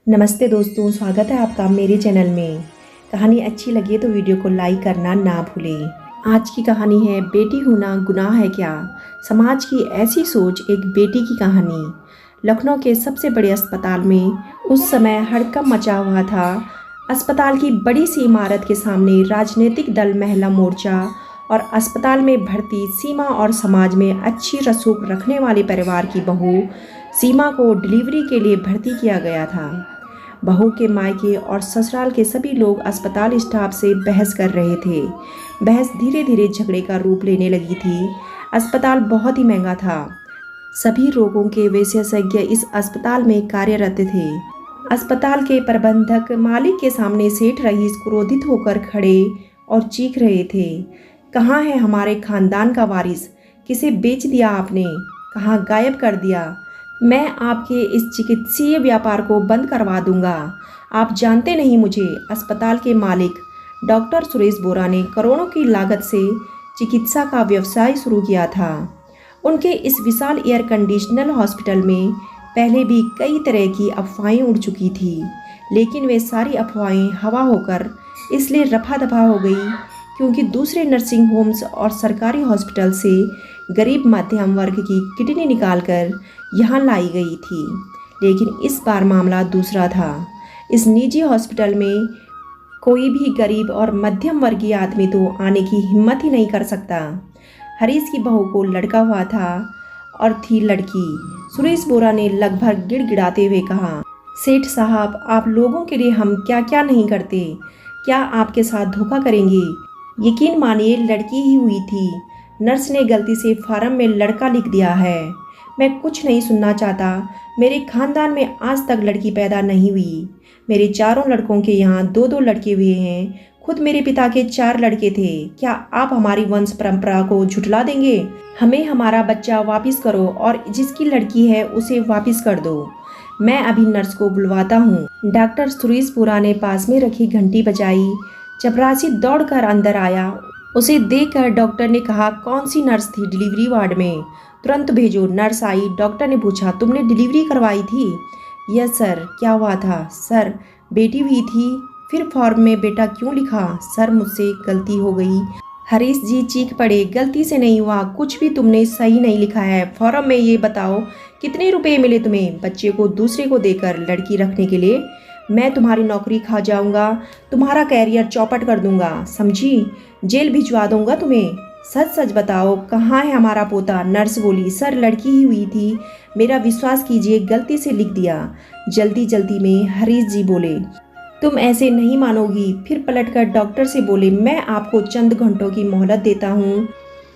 नमस्ते दोस्तों, स्वागत है आपका मेरे चैनल में। कहानी अच्छी लगी तो वीडियो को लाइक करना ना भूलें। आज की कहानी है बेटी होना गुनाह है क्या? समाज की ऐसी सोच, एक बेटी की कहानी। लखनऊ के सबसे बड़े अस्पताल में उस समय हड़कंप मचा हुआ था। अस्पताल की बड़ी सी इमारत के सामने राजनीतिक दल, महिला मोर्चा और अस्पताल में भर्ती सीमा और समाज में अच्छी रसूख रखने वाले परिवार की बहू सीमा को डिलीवरी के लिए भर्ती किया गया था। बहू के मायके और ससुराल के सभी लोग अस्पताल स्टाफ से बहस कर रहे थे। बहस धीरे धीरे झगड़े का रूप लेने लगी थी। अस्पताल बहुत ही महंगा था। सभी रोगों के विशेषज्ञ इस अस्पताल में कार्यरत थे। अस्पताल के प्रबंधक मालिक के सामने सेठ रईस क्रोधित होकर खड़े और चीख रहे थे, कहाँ है हमारे खानदान का वारिस? किसे बेच दिया आपने? कहाँ गायब कर दिया? मैं आपके इस चिकित्सीय व्यापार को बंद करवा दूंगा। आप जानते नहीं मुझे। अस्पताल के मालिक डॉक्टर सुरेश बोरा ने करोड़ों की लागत से चिकित्सा का व्यवसाय शुरू किया था। उनके इस विशाल एयर कंडीशनल हॉस्पिटल में पहले भी कई तरह की अफवाहें उड़ चुकी थी, लेकिन वे सारी अफवाहें हवा होकर इसलिए रफा दफा हो गई क्योंकि दूसरे नर्सिंग होम्स और सरकारी हॉस्पिटल से गरीब मध्यम वर्ग की किडनी निकालकर यहाँ लाई गई थी। लेकिन इस बार मामला दूसरा था। इस निजी हॉस्पिटल में कोई भी गरीब और मध्यम वर्गीय आदमी तो आने की हिम्मत ही नहीं कर सकता। हरीश की बहू को लड़का हुआ था और थी लड़की। सुरेश बोरा ने लगभग गिड़गिड़ाते हुए कहा, सेठ साहब, आप लोगों के लिए हम क्या क्या नहीं करते। क्या आपके साथ धोखा करेंगे? यकीन मानिए, लड़की ही हुई थी। नर्स ने गलती से फार्म में लड़का लिख दिया है। मैं कुछ नहीं सुनना चाहता। मेरे खानदान में आज तक लड़की पैदा नहीं हुई। मेरे चारों लड़कों के यहाँ दो दो लड़के हुए हैं। खुद मेरे पिता के 4 लड़के थे। क्या आप हमारी वंश परंपरा को झुठला देंगे? हमें हमारा बच्चा वापस करो और जिसकी लड़की है उसे वापस कर दो। मैं अभी नर्स को बुलवाता हूँ। डॉक्टर सुरेश बोरा ने पास में रखी घंटी बजाई। चपरासी दौड़कर अंदर आया। उसे देखकर डॉक्टर ने कहा, कौन सी नर्स थी डिलीवरी वार्ड में? तुरंत भेजो। नर्स आई। डॉक्टर ने पूछा, तुमने डिलीवरी करवाई थी? Yes sir. क्या हुआ था? सर, बेटी हुई थी। फिर फॉर्म में बेटा क्यों लिखा? सर, मुझसे गलती हो गई। हरीश जी चीख पड़े, गलती से नहीं हुआ, कुछ भी तुमने सही नहीं लिखा है। फॉर्म में ये बताओ कितने रुपए मिले तुम्हें बच्चे को दूसरे को देकर लड़की रखने के लिए? मैं तुम्हारी नौकरी खा जाऊंगा, तुम्हारा कैरियर चौपट कर दूंगा, समझी? जेल भिजवा दूंगा तुम्हें। सच सच बताओ, कहाँ है हमारा पोता? नर्स बोली, सर, लड़की ही हुई थी। मेरा विश्वास कीजिए, गलती से लिख दिया। जल्दी जल्दी में हरीश जी बोले, तुम ऐसे नहीं मानोगी। फिर पलटकर डॉक्टर से बोले, मैं आपको चंद घंटों की मोहलत देता हूँ।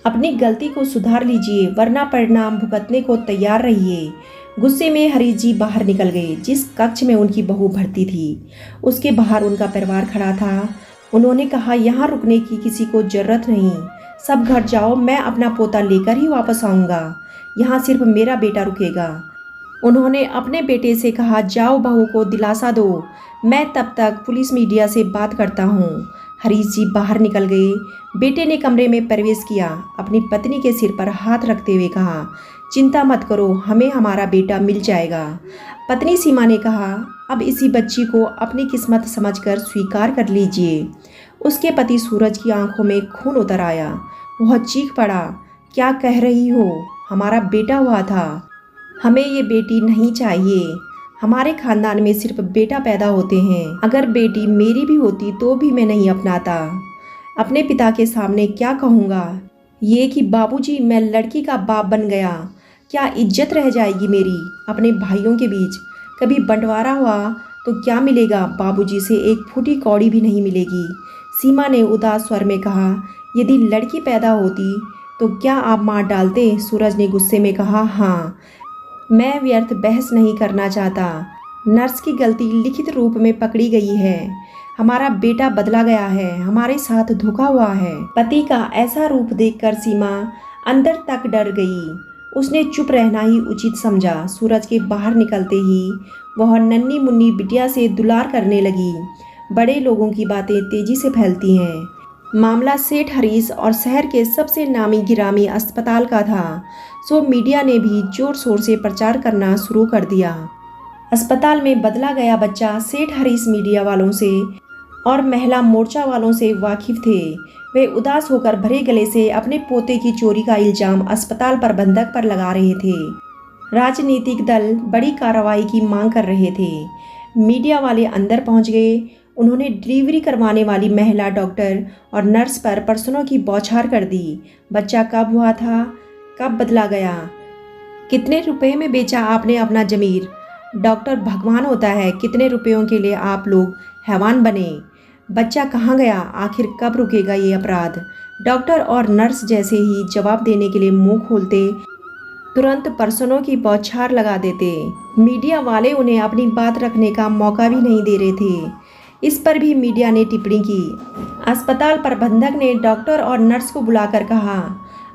अपनी गलती को सुधार लीजिए, वरना परिणाम भुगतने को तैयार रहिए। गुस्से में हरीश जी बाहर निकल गए। जिस कक्ष में उनकी बहू भर्ती थी, उसके बाहर उनका परिवार खड़ा था। उन्होंने कहा, यहाँ रुकने की किसी को जरूरत नहीं। सब घर जाओ, मैं अपना पोता लेकर ही वापस आऊँगा। यहाँ सिर्फ मेरा बेटा रुकेगा। उन्होंने अपने बेटे से कहा, जाओ बहू को दिलासा दो, मैं तब तक पुलिस मीडिया से बात करता हूँ। हरीश जी बाहर निकल गए। बेटे ने कमरे में प्रवेश किया। अपनी पत्नी के सिर पर हाथ रखते हुए कहा, चिंता मत करो, हमें हमारा बेटा मिल जाएगा। पत्नी सीमा ने कहा, अब इसी बच्ची को अपनी किस्मत समझकर स्वीकार कर लीजिए। उसके पति सूरज की आंखों में खून उतर आया। वह चीख पड़ा, क्या कह रही हो? हमारा बेटा हुआ था। हमें ये बेटी नहीं चाहिए। हमारे खानदान में सिर्फ बेटा पैदा होते हैं। अगर बेटी मेरी भी होती तो भी मैं नहीं अपनाता। अपने पिता के सामने क्या कहूँगा? ये कि बाबूजी, मैं लड़की का बाप बन गया। क्या इज्जत रह जाएगी मेरी अपने भाइयों के बीच? कभी बंटवारा हुआ तो क्या मिलेगा? बाबूजी से एक फूटी कौड़ी भी नहीं मिलेगी। सीमा ने उदास स्वर में कहा, यदि लड़की पैदा होती तो क्या आप मार डालते? सूरज ने गुस्से में कहा, हाँ। मैं व्यर्थ बहस नहीं करना चाहता। नर्स की गलती लिखित रूप में पकड़ी गई है। हमारा बेटा बदला गया है। हमारे साथ धोखा हुआ है। पति का ऐसा रूप देखकर सीमा अंदर तक डर गई। उसने चुप रहना ही उचित समझा। सूरज के बाहर निकलते ही वह नन्ही मुन्नी बिटिया से दुलार करने लगी। बड़े लोगों की बातें तेजी से फैलती हैं। मामला सेठ हरीश और शहर के सबसे नामी गिरामी अस्पताल का था, सो मीडिया ने भी जोर शोर से प्रचार करना शुरू कर दिया। अस्पताल में बदला गया बच्चा। सेठ हरीश मीडिया वालों से और महिला मोर्चा वालों से वाकिफ थे। वे उदास होकर भरे गले से अपने पोते की चोरी का इल्जाम अस्पताल प्रबंधक पर लगा रहे थे। राजनीतिक दल बड़ी कार्रवाई की मांग कर रहे थे। मीडिया वाले अंदर पहुंच गए। उन्होंने डिलीवरी करवाने वाली महिला डॉक्टर और नर्स पर प्रश्नों की बौछार कर दी। बच्चा कब हुआ था? कब बदला गया? कितने रुपए में बेचा आपने अपना ज़मीर? डॉक्टर भगवान होता है, कितने रुपयों के लिए आप लोग हैवान बने? बच्चा कहाँ गया? आखिर कब रुकेगा ये अपराध? डॉक्टर और नर्स जैसे ही जवाब देने के लिए मुंह खोलते, तुरंत प्रश्नों की बौछार लगा देते। मीडिया वाले उन्हें अपनी बात रखने का मौका भी नहीं दे रहे थे। इस पर भी मीडिया ने टिप्पणी की। अस्पताल प्रबंधक ने डॉक्टर और नर्स को बुलाकर कहा,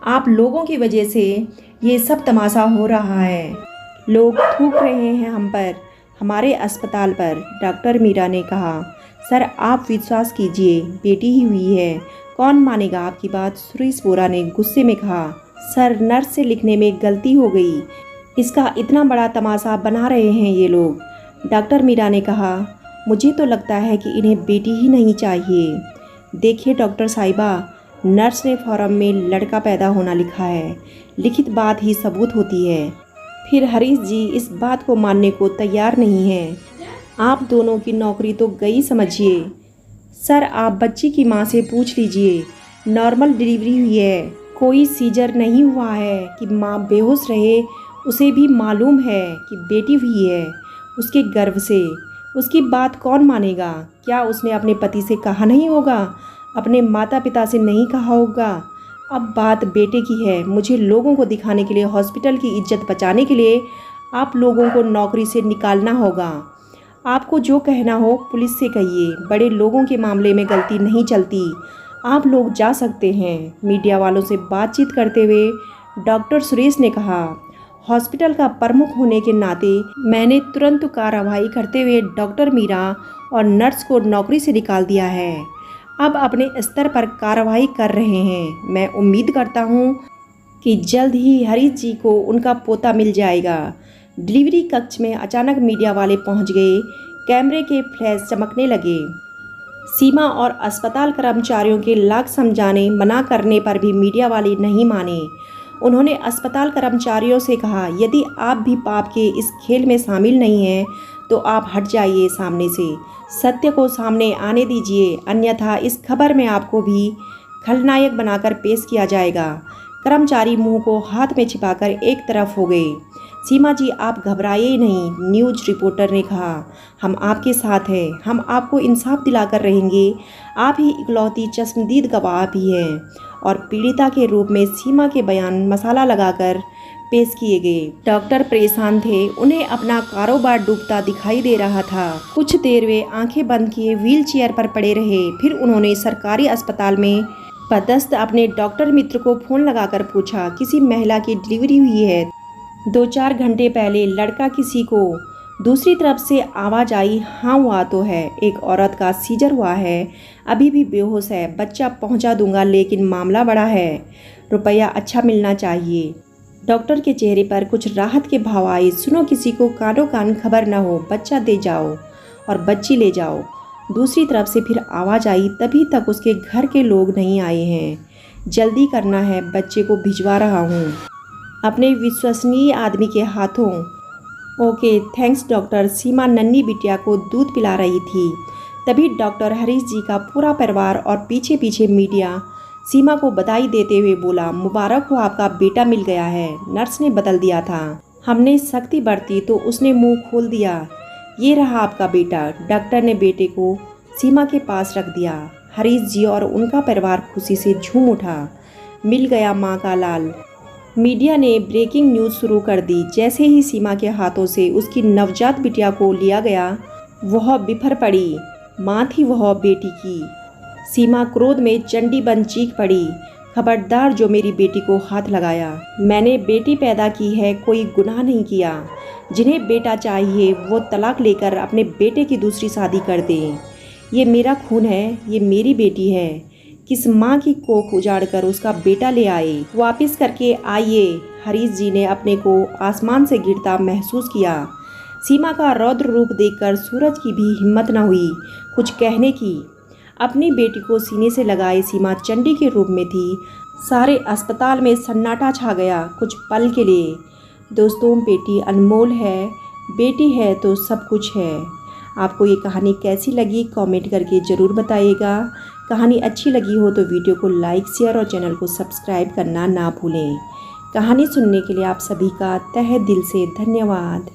आप लोगों की वजह से ये सब तमाशा हो रहा है। लोग थूक रहे हैं हम पर, हमारे अस्पताल पर। डॉक्टर मीरा ने कहा, सर आप विश्वास कीजिए, बेटी ही हुई है, कौन मानेगा आपकी बात? सुरेश बोरा ने गुस्से में कहा, सर नर्स से लिखने में गलती हो गई, इसका इतना बड़ा तमाशा बना रहे हैं ये लोग। डॉक्टर मीरा ने कहा, मुझे तो लगता है कि इन्हें बेटी ही नहीं चाहिए। देखिए डॉक्टर साहिबा, नर्स ने फॉर्म में लड़का पैदा होना लिखा है, लिखित बात ही सबूत होती है। फिर हरीश जी इस बात को मानने को तैयार नहीं हैं। आप दोनों की नौकरी तो गई समझिए। सर आप बच्ची की माँ से पूछ लीजिए, नॉर्मल डिलीवरी हुई है, कोई सीजर नहीं हुआ है कि माँ बेहोश रहे। उसे भी मालूम है कि बेटी हुई है उसके गर्भ से। उसकी बात कौन मानेगा? क्या उसने अपने पति से कहा नहीं होगा? अपने माता पिता से नहीं कहा होगा? अब बात बेटे की है। मुझे लोगों को दिखाने के लिए, हॉस्पिटल की इज्जत बचाने के लिए आप लोगों को नौकरी से निकालना होगा। आपको जो कहना हो पुलिस से कहिए, बड़े लोगों के मामले में गलती नहीं चलती। आप लोग जा सकते हैं। मीडिया वालों से बातचीत करते हुए डॉक्टर सुरेश ने कहा, हॉस्पिटल का प्रमुख होने के नाते मैंने तुरंत कार्रवाई करते हुए डॉक्टर मीरा और नर्स को नौकरी से निकाल दिया है। अब अपने स्तर पर कार्रवाई कर रहे हैं। मैं उम्मीद करता हूं कि जल्द ही हरीश जी को उनका पोता मिल जाएगा। डिलीवरी कक्ष में अचानक मीडिया वाले पहुंच गए। कैमरे के फ्लैश चमकने लगे। सीमा और अस्पताल कर्मचारियों के लाख समझाने मना करने पर भी मीडिया वाले नहीं माने। उन्होंने अस्पताल कर्मचारियों से कहा, यदि आप भी पाप के इस खेल में शामिल नहीं हैं तो आप हट जाइए सामने से, सत्य को सामने आने दीजिए, अन्यथा इस खबर में आपको भी खलनायक बनाकर पेश किया जाएगा। कर्मचारी मुंह को हाथ में छिपाकर एक तरफ हो गए। सीमा जी आप घबराइए नहीं, न्यूज़ रिपोर्टर ने कहा, हम आपके साथ हैं, हम आपको इंसाफ दिलाकर रहेंगे। आप ही इकलौती चश्मदीद गवाह भी हैं। और पीड़िता के रूप में सीमा के बयान मसाला लगाकर पेश किए गए। डॉक्टर परेशान थे, उन्हें अपना कारोबार डूबता दिखाई दे रहा था। कुछ देर वे आंखें बंद किए व्हील चेयर पर पड़े रहे। फिर उन्होंने सरकारी अस्पताल में पदस्थ अपने डॉक्टर मित्र को फ़ोन लगाकर पूछा, किसी महिला की डिलीवरी हुई है? 2-4 घंटे पहले लड़का किसी को? दूसरी तरफ से आवाज़ आई, हाँ हुआ तो है, एक औरत का सीजर हुआ है, अभी भी बेहोश है, बच्चा पहुंचा दूंगा लेकिन मामला बड़ा है, रुपया अच्छा मिलना चाहिए। डॉक्टर के चेहरे पर कुछ राहत के भाव आए। सुनो, किसी को कानो कान खबर न हो, बच्चा दे जाओ और बच्ची ले जाओ। दूसरी तरफ से फिर आवाज़ आई, तभी तक उसके घर के लोग नहीं आए हैं, जल्दी करना है, बच्चे को भिजवा रहा हूँ अपने विश्वसनीय आदमी के हाथों। Okay thanks doctor. सीमा नन्ही बिटिया को दूध पिला रही थी। तभी डॉक्टर हरीश जी का पूरा परिवार और पीछे पीछे मीडिया सीमा को बधाई देते हुए बोला, मुबारक हो, आपका बेटा मिल गया है। नर्स ने बदल दिया था, हमने सख्ती बरती तो उसने मुंह खोल दिया, ये रहा आपका बेटा। डॉक्टर ने बेटे को सीमा के पास रख दिया। हरीश जी और उनका परिवार खुशी से झूम उठा, मिल गया माँ का लाल। मीडिया ने ब्रेकिंग न्यूज़ शुरू कर दी। जैसे ही सीमा के हाथों से उसकी नवजात बिटिया को लिया गया, वह बिफर पड़ी। माँ थी वह बेटी की। सीमा क्रोध में चंडी बन चीख पड़ी, खबरदार जो मेरी बेटी को हाथ लगाया। मैंने बेटी पैदा की है, कोई गुनाह नहीं किया। जिन्हें बेटा चाहिए वो तलाक लेकर अपने बेटे की दूसरी शादी कर दें। ये मेरा खून है, ये मेरी बेटी है। किस माँ की कोख उजाड़कर उसका बेटा ले आए, वापस करके आइए। हरीश जी ने अपने को आसमान से गिरता महसूस किया। सीमा का रौद्र रूप देखकर सूरज की भी हिम्मत न हुई कुछ कहने की। अपनी बेटी को सीने से लगाए सीमा चंडी के रूप में थी। सारे अस्पताल में सन्नाटा छा गया कुछ पल के लिए। दोस्तों, बेटी अनमोल है, बेटी है तो सब कुछ है। आपको ये कहानी कैसी लगी कमेंट करके ज़रूर बताइएगा। कहानी अच्छी लगी हो तो वीडियो को लाइक, शेयर और चैनल को सब्सक्राइब करना ना भूलें। कहानी सुनने के लिए आप सभी का तहे दिल से धन्यवाद।